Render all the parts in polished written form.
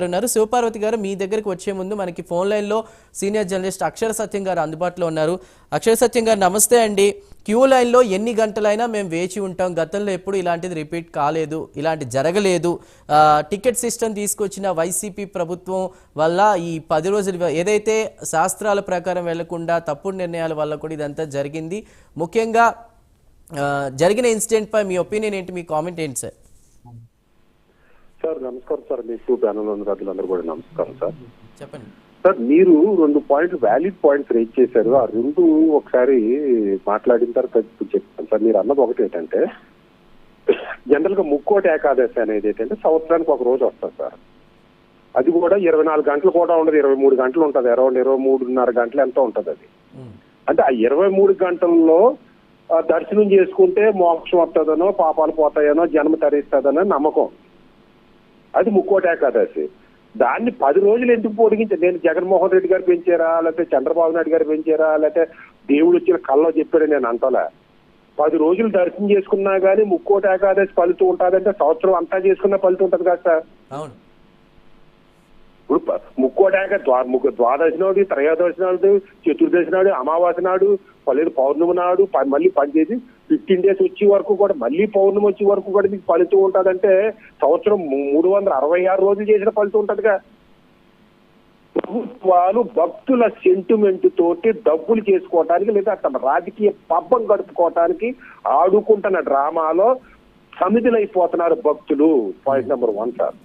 ఉన్నారు. శివపార్వతి గారు, మీ దగ్గరికి వచ్చే ముందు మనకి ఫోన్ లైన్లో సీనియర్ జర్నలిస్ట్ అక్షర సత్యం గారు అందుబాటులో ఉన్నారు. అక్షర సత్యం గారు నమస్తే అండి. క్యూ లైన్లో ఎన్ని గంటలైనా మేము వేచి ఉంటాం. గతంలో ఎప్పుడు ఇలాంటిది రిపీట్ కాలేదు, ఇలాంటి జరగలేదు. టికెట్ సిస్టమ్ తీసుకొచ్చిన వైసీపీ ప్రభుత్వం వల్ల ఈ 10 రోజులు ఏదైతే శాస్త్రాల ప్రకారం వెళ్లకుండా తప్పుడు నిర్ణయాల వల్ల కూడా ఇదంతా జరిగింది. ముఖ్యంగా జరిగిన ఇన్సిడెంట్ పై మీ ఒపీనియన్ ఏంటి, మీ కామెంట్ ఏంటి సార్? సార్ నమస్కారం సార్, మీకు ప్యానల్ అందరూ కూడా నమస్కారం సార్. చెప్పండి సార్, మీరు 2 పాయింట్లు వ్యాలిడ్ పాయింట్స్ రేజ్ చేశారు. ఆ 2 ఒకసారి మాట్లాడిన తర్వాత చెప్తాను సార్. మీరు అన్నది ఒకటి ఏంటంటే, జనరల్ గా ముక్కోటి ఏకాదశి అనేది ఏంటంటే సంవత్సరానికి ఒక రోజు వస్తుంది సార్. అది కూడా 24 గంటలు కూడా ఉండదు, 23 గంటలు ఉంటుంది, అరౌండ్ 23.5 గంటలు ఎంతో ఉంటుంది అది. అంటే ఆ 23 గంటల్లో దర్శనం చేసుకుంటే మోక్షం వస్తుందనో, పాపాలు పోతాయనో, జన్మ తరిస్తుందనో నమ్మకం. అది ముక్కోటి ఏకాదశి. దాన్ని 10 రోజులు ఎందుకు పొడిగించారు? నేను జగన్మోహన్ రెడ్డి గారు పెంచారా, లేకపోతే చంద్రబాబు నాయుడు గారు పెంచారా, లేకపోతే దేవుడు వచ్చిన కల్లో చెప్పాడు నేను అంతలా. 10 రోజులు దర్శనం చేసుకున్నా గానీ ముక్కోటి ఏకాదశి ఫలితం ఉంటుందంటే సంవత్సరం అంతా చేసుకున్న ఫలితం ఉంటుంది కదా సార్. అవును. ఇప్పుడు ముక్కోటాక ద్వాదశి నాడు, త్రయోదశి నాడు, చతుర్దశి నాడు, అమావాస్య నాడు, లేదు పౌర్ణమి నాడు మళ్ళీ పనిచేసి 15 డేస్ వచ్చే వరకు కూడా, మళ్ళీ పౌర్ణమి వచ్చే వరకు కూడా మీకు ఫలితం ఉంటుందంటే సంవత్సరం 366 రోజులు చేసిన ఫలితం ఉంటుందిగా. ప్రభుత్వాలు భక్తుల సెంటిమెంట్ తోటి డబ్బులు చేసుకోవటానికి, లేదా తమ రాజకీయ పబ్బం గడుపుకోవటానికి ఆడుకుంటున్న డ్రామాలో సమిధులైపోతున్నారు భక్తులు. Point number 1 sir.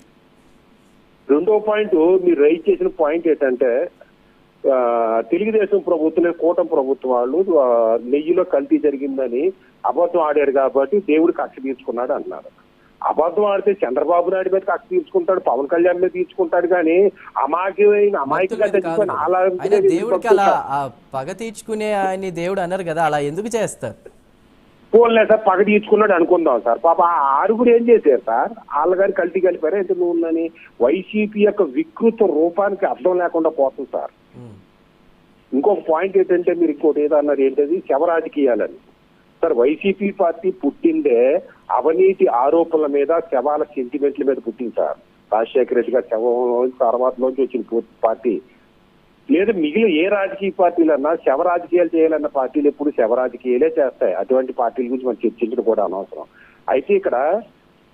2వ పాయింట్, మీరు రైజ్ చేసిన పాయింట్ ఏంటంటే, తెలుగుదేశం ప్రభుత్వం, కూటమి ప్రభుత్వం వాళ్ళు నెయ్యిలో కల్తీ జరిగిందని అబద్ధం ఆడారు కాబట్టి దేవుడు కక్ష తీర్చుకున్నాడు అన్నారు. అబద్ధం ఆడితే చంద్రబాబు నాయుడు మీద కక్ష తీర్చుకుంటాడు, పవన్ కళ్యాణ్ మీద తీర్చుకుంటాడు. కానీ అమాయకుగా తెచ్చిపోయిన అలా దేవుడికి అలా పగ తీర్చుకునే ఆయన దేవుడు అన్నారు కదా, అలా ఎందుకు చేస్తారు? పోన్లే సార్, పగ తీర్చుకున్నాడు అనుకుందాం సార్. పాప ఆ 6 ఏం చేశారు సార్? వాళ్ళగారు కల్తీ కలిపారా ఎంత నువ్వుందని? వైసీపీ యొక్క వికృత రూపానికి అర్థం లేకుండా పోతుంది సార్. ఇంకొక పాయింట్ ఏంటంటే, మీరు ఇంకోటి ఏదో అన్నారు, ఏంటది శవ రాజకీయాలని. సార్, వైసీపీ పార్టీ పుట్టిందే అవినీతి ఆరోపణల మీద, శవాల సెంటిమెంట్ల మీద పుట్టింది సార్. రాజశేఖర రెడ్డి గారు శవం తర్వాతలోంచి వచ్చిన పార్టీ. లేదా మిగిలిన ఏ రాజకీయ పార్టీలన్నా శవ రాజకీయాలు చేయాలన్న పార్టీలు ఎప్పుడు శవ రాజకీయాలే చేస్తాయి. అటువంటి పార్టీల గురించి మనం చర్చించడం కూడా అనవసరం. అయితే ఇక్కడ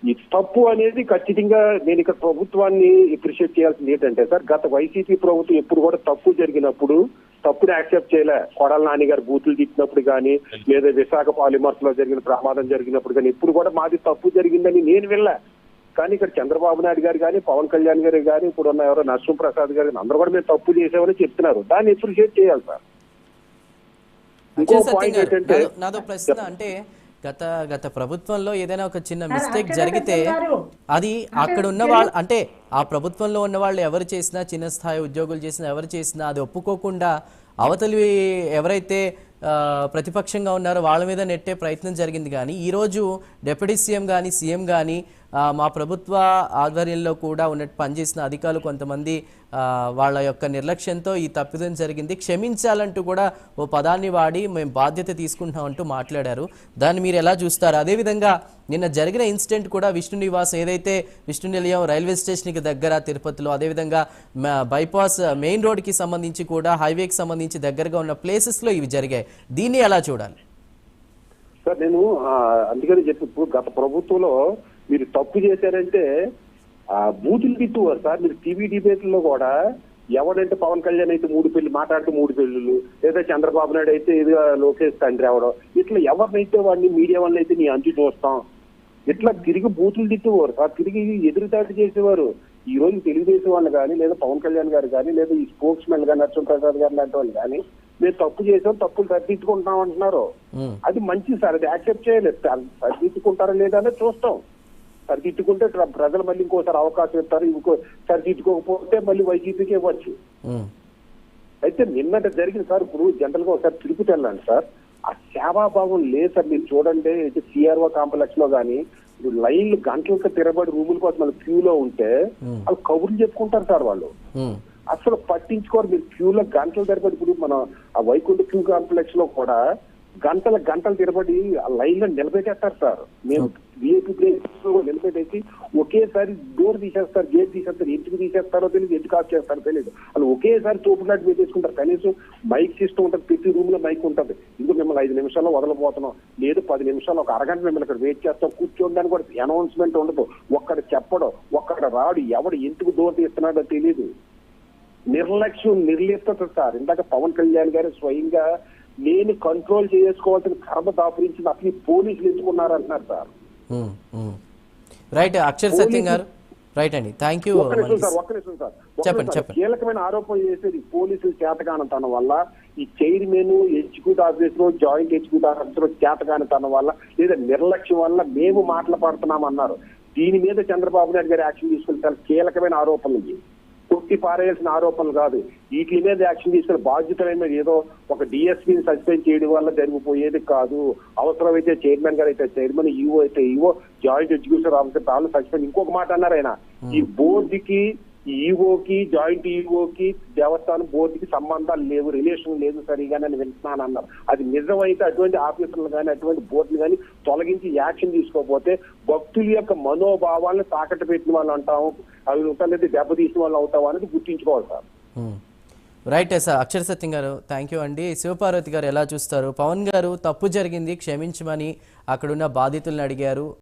ఈ తప్పు అనేది ఖచ్చితంగా నేను ఇక్కడ ప్రభుత్వాన్ని అప్రిషియేట్ చేయాల్సింది ఏంటంటే సార్, గత వైసీపీ ప్రభుత్వం ఎప్పుడు కూడా తప్పు జరిగినప్పుడు తప్పుని యాక్సెప్ట్ చేయలే. కొడాల నాని గారు బూతులు తిట్టినప్పుడు కానీ, లేదా విశాఖ పాలిమర్స్ లో జరిగిన ప్రమాదం జరిగినప్పుడు కానీ ఎప్పుడు కూడా మాది తప్పు జరిగిందని నేను వెళ్ళా. కానీ ఇక్కడ చంద్రబాబు నాయుడు గారు కానీ, పవన్ కళ్యాణ్ గారు కానీ, ఇప్పుడు ఉన్న ఎవరో నరసింహప్రసాద్ గారు అందరూ కూడా మేము తప్పు చేసామని చెప్తున్నారు. దాన్ని అప్రిషియేట్ చేయాలి సార్. ఇంకో పాయింట్ ఏంటంటే, నాదో ప్రశ్న అంటే, గత ప్రభుత్వంలో ఏదైనా ఒక చిన్న మిస్టేక్ జరిగితే అది అక్కడ ఉన్న వాళ్ళు, అంటే ఆ ప్రభుత్వంలో ఉన్న వాళ్ళు ఎవరు చేసినా, చిన్న స్థాయి ఉద్యోగులు చేసినా, ఎవరు చేసినా అది ఒప్పుకోకుండా అవతలి ఎవరైతే ప్రతిపక్షంగా ఉన్నారో వాళ్ళ మీద నెట్టే ప్రయత్నం జరిగింది. కానీ ఈరోజు డిప్యూటీ సీఎం కానీ, సీఎం కానీ మా ప్రభుత్వ ఆధ్వర్యంలో కూడా ఉన్నట్టు పనిచేసిన అధికారులు కొంతమంది వాళ్ళ యొక్క నిర్లక్ష్యంతో ఈ తప్పిదం జరిగింది, క్షమించాలంటూ కూడా ఓ పదాన్ని వాడి మేము బాధ్యత తీసుకుంటామంటూ మాట్లాడారు. దాన్ని మీరు ఎలా చూస్తారు? అదేవిధంగా నిన్న జరిగిన ఇన్సిడెంట్ కూడా విష్ణు నివాస్, ఏదైతే విష్ణు నిలయం రైల్వే స్టేషన్కి దగ్గర తిరుపతిలో, అదేవిధంగా బైపాస్ మెయిన్ రోడ్కి సంబంధించి కూడా, హైవేకి సంబంధించి దగ్గరగా ఉన్న ప్లేసెస్లో ఇవి జరిగాయి. దీన్ని ఎలా చూడాలి సార్? నేను అందుకని చెప్పి, ఇప్పుడు గత ప్రభుత్వంలో మీరు తప్పు చేశారంటే బూతులు తిట్టువారు సార్. మీరు టీవీ డిబేట్లో కూడా ఎవడంటే పవన్ కళ్యాణ్ అయితే 3 పెళ్లి మాట్లాడితే 3 పెళ్లిళ్ళు, లేదా చంద్రబాబు నాయుడు అయితే ఇది లోకేష్ తండ్రి అవడం, ఇట్లా ఎవరినైతే వాడిని మీడియా వాళ్ళని అయితే నీ అంచు చూస్తాం, ఇట్లా తిరిగి బూతులు తిట్టువారు సార్. తిరిగి ఎదురుదాడి చేసేవారు. ఈ రోజు తెలుగుదేశం వాళ్ళు కానీ, లేదా పవన్ కళ్యాణ్ గారు కానీ, లేదా ఈ స్పోక్స్ మెన్ గారు నరసింహప్రసాద్ గారు లాంటి వాళ్ళు కానీ, మేము తప్పు చేసాం, తప్పులు సరిదిద్దుకుంటున్నాం అంటున్నారు. అది మంచిది సార్, అది యాక్సెప్ట్ చేయలేదు. సరిదిద్దుకుంటారా లేదా అనేది చూస్తాం. సరిదిద్దుకుంటే ప్రజలు మళ్ళీ ఇంకోసారి అవకాశం ఇస్తారు, ఇంకో సరిదిద్దుకోకపోతే మళ్ళీ వైసీపీకి ఇవ్వచ్చు. అయితే నిన్నటి జరిగింది సార్. ఇప్పుడు జనరల్ గా ఒకసారి తిరుపతి వెళ్ళండి సార్, ఆ సేవాభావం లేదు సార్. మీరు చూడండి, సిఆర్ఓ కాంప్లెక్స్ లో కానీ లైన్లు గంటలకు తిరబడి రూముల కోసం వాళ్ళు క్యూలో ఉంటే వాళ్ళు కబుర్లు చెప్పుకుంటారు సార్. వాళ్ళు అసలు పట్టించుకోరు. మీరు క్యూలో గంటల తిరబడి, ఇప్పుడు మన ఆ వైకుంఠ క్యూ కాంప్లెక్స్ లో కూడా గంటల తిరబడి ఆ లైన్ లో నిలబెట్టేస్తారు సార్. మేము విఐపీ ప్లేస్ నిలబెట్టేసి ఒకేసారి డోర్ తీసేస్తారు, గేట్ తీసేస్తారు. ఎందుకు తీసేస్తారో తెలియదు, ఎందుకు ఆఫ్ చేస్తారో తెలియదు. వాళ్ళు ఒకేసారి తోపులాంటి పెట్టేసుకుంటారు. కనీసం మైక్ సిస్టమ్ ఉంటుంది, ప్రతి రూమ్ లో మైక్ ఉంటుంది. ఇందుకు మిమ్మల్ని 5 నిమిషాల్లో వదలబోతున్నాం, లేదు 10 నిమిషాలు, ఒక అరగంట మిమ్మల్ని ఇక్కడ వెయిట్ చేస్తాం, కూర్చోడానికి కూడా అనౌన్స్మెంట్ ఉండదు. ఒక్కడ చెప్పడం, ఒక్కడ రాడు, ఎవడు ఎందుకు డోర్ తీస్తున్నాడో తెలియదు. నిర్లక్ష్యం, నిర్లిప్తత సార్. ఇందాక పవన్ కళ్యాణ్ గారు స్వయంగా నేను కంట్రోల్ చేసుకోవాల్సిన కర్మ దాపురించింది, అసలు పోలీసులు ఎంచుకున్నారు అంటున్నారు సార్. రైట్ అక్షర్ సత్యం గారు, రైట్ అండి, థ్యాంక్ యూ. ఒక్క నిమిషం సార్. చెప్పండి. కీలకమైన ఆరోపణ చేసేది పోలీసులు చేతకానితనం వల్ల, ఈ chairman, executive officer, joint executive officer చేతకానితనం వల్ల, లేదా నిర్లక్ష్యం వల్ల మేము మాట్లాడుతున్నాం అన్నారు. దీని మీద చంద్రబాబు నాయుడు గారు యాక్షన్ తీసుకుంటారు. కీలకమైన ఆరోపణలు, కొట్టి పారేయాల్సిన ఆరోపణలు కాదు. వీటి మీద యాక్షన్ తీసుకుని బాధ్యతలైన ఏదో ఒక డిఎస్పీని సస్పెండ్ చేయడం వల్ల జరిగిపోయేది కాదు. అవసరమైతే చైర్మన్ గారు అయితే చైర్మన్, ఈఓ అయితే ఈఓ, జాయింట్ ఎగ్జిక్యూటివ్ ఆఫీసర్ తాను సస్పెండ్. ఇంకొక మాట అన్నారు ఆయన, ఈ బోర్డుకి, ఈఓకి, జాయింట్ ఈఓకి, దేవస్థానం బోర్డుకి సంబంధాలు లేవు, రిలేషన్ లేదు సరిగా నేను వింటున్నాను అన్నారు. అది నిజమైతే అటువంటి ఆఫీసర్లు కానీ, అటువంటి బోర్డులు కానీ తొలగించి యాక్షన్ తీసుకోకపోతే భక్తుల యొక్క మనోభావాలను తాకట్టు పెట్టిన వాళ్ళు అంటాము, అవి ఉంటాయి, దెబ్బతీసిన వాళ్ళు అవుతావు అనేది గుర్తించుకోవాలి సార్. Right sir. అక్షర సత్యం గారు, థ్యాంక్ యూ అండి. శివపార్వతి గారు ఎలా చూస్తారు? పవన్ గారు తప్పు జరిగింది క్షమించమని అక్కడున్న బాధితులను అడిగారు.